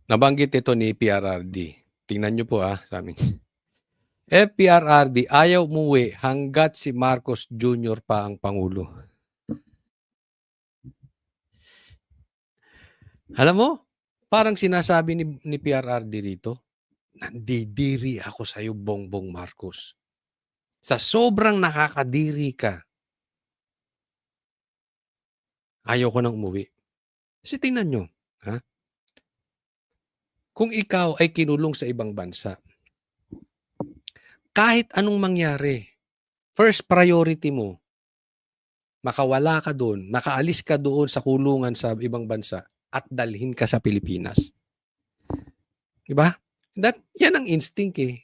Nabanggit ito ni PRRD. Tingnan niyo po, sabi niya. PRRD ayaw umuwi hangga't si Marcos Jr. pa ang Pangulo. Alam mo, parang sinasabi ni PRRD rito, nandidiri ako sa iyo, Bongbong Marcos. Sa sobrang nakakadiri ka, ayaw ko nang umuwi. Kasi tingnan nyo, kung ikaw ay kinulong sa ibang bansa, kahit anong mangyari, first priority mo, makawala ka doon, makaalis ka doon sa kulungan sa ibang bansa at dalhin ka sa Pilipinas. Diba? Yan ang instinct eh.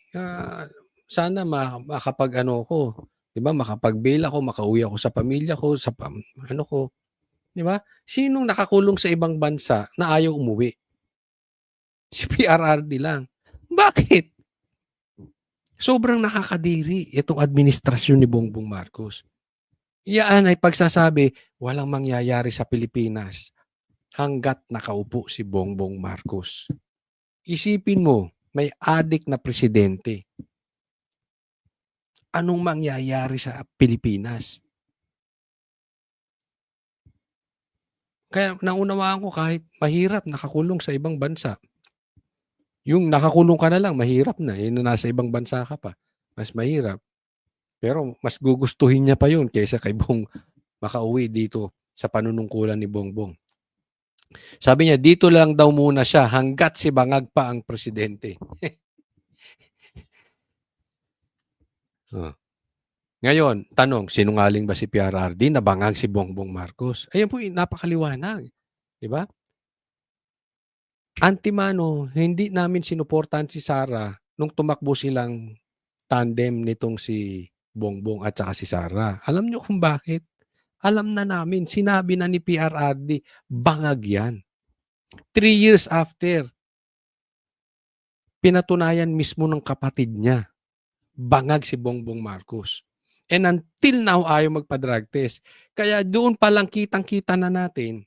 Sana makapag-ano ko, diba? Makapag-bail ako, makauwi ako sa pamilya ko, sa ano ko. Diba? Sinong nakakulong sa ibang bansa na ayaw umuwi? Si PRRD lang. Bakit? Sobrang nakakadiri itong administrasyon ni Bongbong Marcos. Iyan ay pagsasabi, walang mangyayari sa Pilipinas hanggat nakaupo si Bongbong Marcos. Isipin mo, may adik na presidente. Anong mangyayari sa Pilipinas? Kaya naunawaan ko kahit mahirap nakakulong sa ibang bansa. Yung nakakulong ka na lang, mahirap na. Nasa ibang bansa ka pa. Mas mahirap. Pero mas gugustuhin niya pa yun kaysa kay Bong makauwi dito sa panunungkulan ni Bongbong. Sabi niya, dito lang daw muna siya hanggat si Bangag pa ang presidente. Ngayon, tanong, sinungaling ba si PRRD na bangag si Bongbong Marcos? Ayun po, napakaliwanag. Diba? Antimano, hindi namin sinuportahan si Sara nung tumakbo silang tandem nitong si Bongbong at saka si Sara. Alam nyo kung bakit? Alam na namin, sinabi na ni PRRD, bangag yan. 3 years after, pinatunayan mismo ng kapatid niya, bangag si Bongbong Marcos. And until now, ayaw magpa-drug test. Kaya doon palang kitang-kita na natin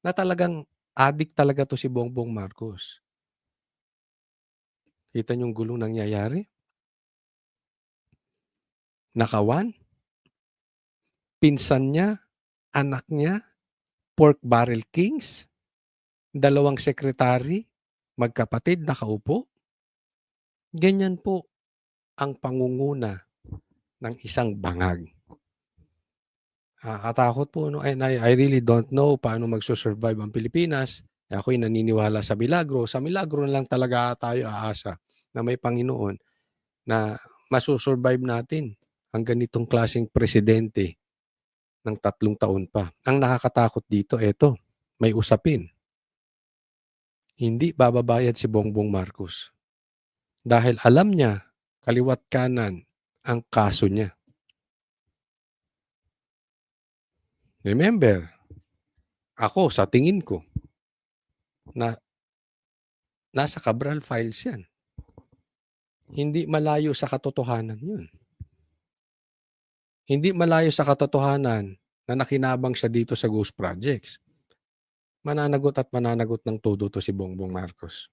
na talagang addict talaga to si Bongbong Marcos. Kita niyo yung gulong nangyayari? Nakawan, pinsan niya, anak niya, pork barrel kings, 2 sekretary, magkapatid nakaupo. Ganyan po ang pangunguna ng isang bangag. Nakakatakot po. No? And I really don't know paano magsusurvive ang Pilipinas. Ako'y naniniwala sa milagro. Sa milagro na lang talaga tayo aasa na may Panginoon na masusurvive natin ang ganitong klaseng presidente ng 3 taon pa. Ang nakakatakot dito, eto, may usapin. Hindi bababayad si Bongbong Marcos. Dahil alam niya, kaliwat kanan ang kaso niya. Remember, ako sa tingin ko, na nasa Cabral files yan. Hindi malayo sa katotohanan yun. Hindi malayo sa katotohanan na nakinabang siya dito sa Ghost Projects. Mananagot at mananagot ng todo to si Bongbong Marcos.